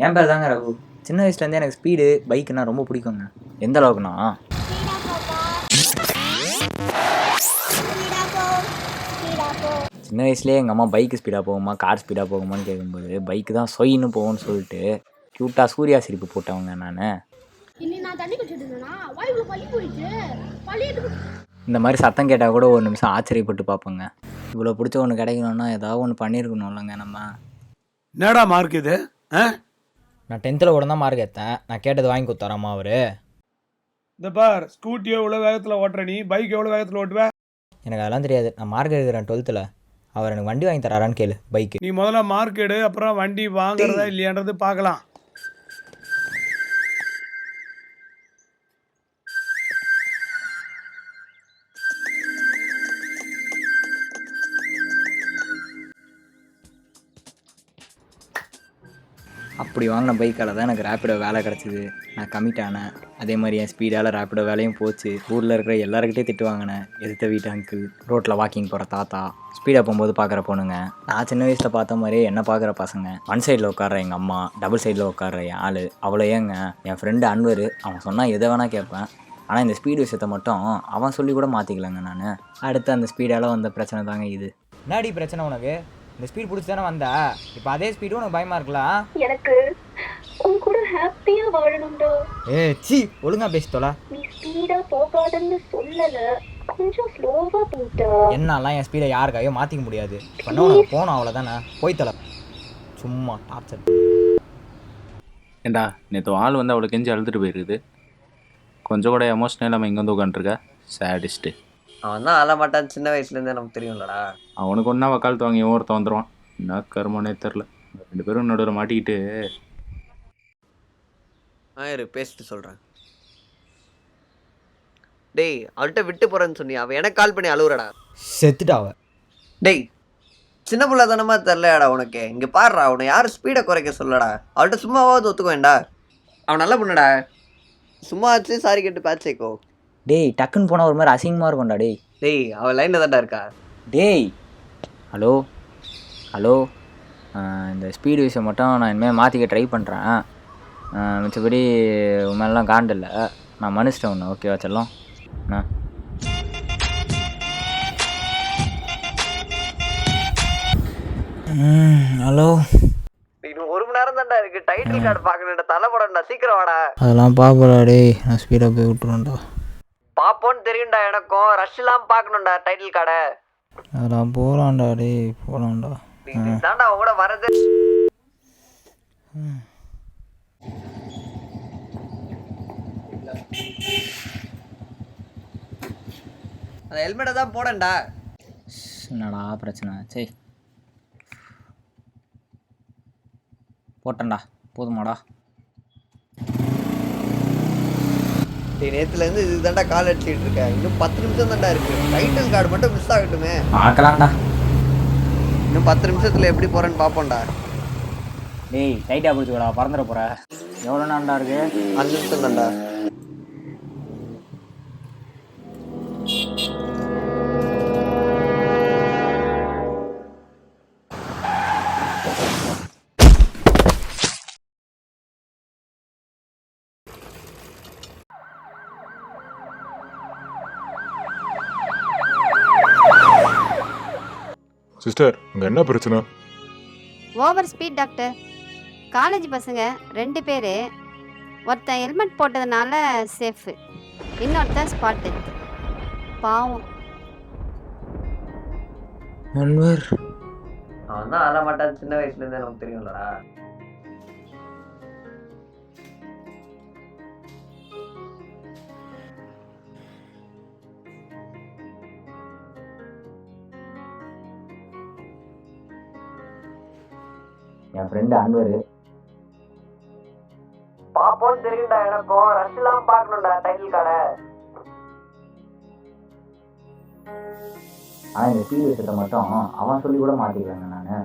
என் பேர் தாங்க ரகு. சின்ன வயசுலேருந்தே எனக்கு ஸ்பீடு பைக்குன்னா ரொம்ப பிடிக்குங்க. எந்த அளவுக்குன்னா சின்ன வயசுலேயே எங்கள் அம்மா பைக்கு ஸ்பீடாக போகுமா கார் ஸ்பீடாக போகுமான்னு கேட்கும்போது பைக்கு தான் சொயின்னு போகும்னு சொல்லிட்டு க்யூட்டாக சூர்யா சிரிப்பு போட்டவங்க நான். இந்த மாதிரி சத்தம் கேட்டால் கூட ஒரு நிமிஷம் ஆச்சரியப்பட்டு பார்ப்போங்க. இவ்வளோ பிடிச்ச ஒன்று கிடைக்கணும்னா ஏதாவது ஒன்று பண்ணியிருக்கணும்லங்க நம்ம. என்னடா மார்க் இது? நான் 10th கூட தான் மார்க் எடுத்தேன். நான் கேட்டது வாங்கி கொடுத்தாராம்மா அவரு. இந்த பார், ஸ்கூட்டி எவ்வளோ வேகத்தில் ஓட்டுற, நீ பைக் எவ்வளோ வேகத்தில் ஓட்டுவ? எனக்கு அதெல்லாம் தெரியாது. நான் மார்க் எடுக்கிறேன் 12th. அவர் எனக்கு வண்டி வாங்கி தராரான்னு கேளு. பைக்கு நீ முதல்ல மார்க் எடு, அப்புறம் வண்டி வாங்குறதா இல்லையான்றது பார்க்கலாம். அப்படி வாங்கின பைக்கால் தான் எனக்கு ரேப்பிடோ வேலை கிடச்சிது. நான் கமிட் ஆனேன். அதே மாதிரி என் ஸ்பீடால் ரேப்பிடோ வேலையும் போச்சு. ஊரில் இருக்கிற எல்லாருக்கிட்டே திட்டு வாங்கினேன். எதிர்த்த வீட்டு அங்கிள், ரோட்டில் வாக்கிங் போகிற தாத்தா, ஸ்பீடாக போகும்போது பார்க்குற பொண்ணுங்க, நான் சின்ன வயசில் பார்த்த மாதிரியே என்ன பார்க்குற பசங்க, ஒன் சைடில் உட்கார எங்கள் அம்மா, டபுள் சைடில் உட்கார என் ஆள். அவ்வளோ ஏங்க என் ஃப்ரெண்டு அன்வர், அவன் சொன்னால் எதை வேணால் கேட்பேன். ஆனால் இந்த ஸ்பீடு விஷயத்த மட்டும் அவன் சொல்லி கூட மாற்றிக்கலங்க நான். அடுத்து அந்த ஸ்பீடால் வந்த பிரச்சனை தாங்க இது. என்னடி பிரச்சனை உனக்கு? இந்த ஸ்பீட் பிடிச்சி தானே வந்தா, இப்போ அதே ஸ்பீடு உனக்கு பயமாக இருக்கலாம். எனக்கு உன் கூட ஹாப்பியா வாழணும்டா. சி ஒழுங்கா பேசிட்டோல. நீ ஸ்பீடா போகாதன்னு சொல்லல, கொஞ்சம் ஸ்லோவா போட்டா. என்னாலாம் என் ஸ்பீடை யாருக்காயோ மாற்றிக்க முடியாது. பண்ண போனோம் அவ்வளோதானே. போய்த்தல சும்மா டார்ச்சர். ஏண்டா நேற்று ஆள் வந்து அவ்வளோ கெஞ்சி அழுதுட்டு போயிருக்குது. கொஞ்சம் கூட எமோஷனல் இல்லாமல் இங்கே வந்து உட்காந்துருக்க. சேடிஸ்ட்டு. அவன் தான் அழ மாட்டான், சின்ன வயசுலேருந்தே நமக்கு தெரியும்லடா. அவனுக்கு ஒன்றா வக்காலத்து வாங்கி ஒருத்தன் வந்துடுவான். என்ன கருமனே தெரில. 2 பேரும் நடுவில் மாட்டிக்கிட்டு. பேசிட்டு சொல்கிறேன். டேய், அவள்கிட்ட விட்டு போகிறேன்னு சொன்னி அவன் எனக்கு கால் பண்ணி அழுவுறடா. செத்துட்டாவ. டேய், சின்ன பிள்ளை தானமா தெரிலடா உனக்கு. இங்கே பாடுறா, அவனை யாரும் ஸ்பீடை குறைக்க சொல்லடா. அவள்கிட்ட சும்மாவாவது ஒத்துக்குவேன்டா. அவன் நல்ல பொண்ணுடா. சும்மா ஆச்சு சாரி கேட்டு பேச்சேக்கோ. டேய் டக்குன்னு போனால் ஒரு மாதிரி அசிங்கமாக இருக்கும்டா. டேய், அவள் லைனில் தான்டா இருக்கா. டேய் ஹலோ ஹலோ, இந்த ஸ்பீடு விஷயம் மட்டும் நான் இனிமேல் மாற்றிக்க ட்ரை பண்ணுறேன். மிச்சபடி உண்மையெல்லாம் காண்டில்லை. நான் மனுஷன் ஒன்று ஓகேவா செல்லம்? ஹலோ. இன்னும் 1 மணி நேரம் தான்டா இருக்கு. டைட்டில் கார்டு பார்க்கணும்டா, தலைப்படம்டா, சீக்கிரம் வாடா. அதெல்லாம் பார்ப்படா. டேய் நான் ஸ்பீடாக போய் விட்டுருவேன்டா. பாப்போன்னு தெரியும்டா எனக்கும். ரஷ் இல்லாமல் பார்க்கணும்டா டைட்டில் கார்டை. அதெல்லாம் போகலான்டா. டேய் போகலான்டா. தாண்டா கூட வரது. அந்த ஹெல்மெட்டை தான் போடண்டா. என்னடா பிரச்சனை? சரி போட்டேன்டா, போதுமாடா. நேற்றுலேருந்து இது தாண்டா கால் அடிச்சுட்டு இருக்கேன். இன்னும் 10 நிமிஷம் தாண்டா இருக்கு. டைட்டில் கார்டு மட்டும் மிஸ் ஆகட்டுமே. பார்க்கலாம்டா. இன்னும் 10 நிமிஷத்தில் எப்படி போகிறேன்னு பார்ப்போம்டா. டேய் டைட்டாக பிடிச்சிக்கடா, பறந்துட போகிற. எவ்வளோ நான்டா இருக்கு? 5 நிமிஷம் தாண்டா. சிஸ்டர், அங்கே என்ன பிரச்சனை? Over speed doctor. காலேஜ் பசங்க 2 பேர், ஒருத்தன் ஹெல்மெட் போட்டதுனால சேஃபு, இன்னொருத்தன் ஸ்பாட்டு. பாவம். அன்வர் அவன் தான் அழ மாட்டான், சின்ன வயசுலேருந்தே நமக்கு தெரியும்லடா. என் ஃப்ரெண்டு அன்வர். பாப்போன்னு தெரியும்டா எனக்கும். ரஷ் இல்லாமல் பார்க்கணும்டா டைட்டில் கார்டை. ஆனால் இந்த ஸ்பீடு விஷயத்தை மட்டும் அவன் சொல்லி கூட மாற்றிக்கலாங்க நான்.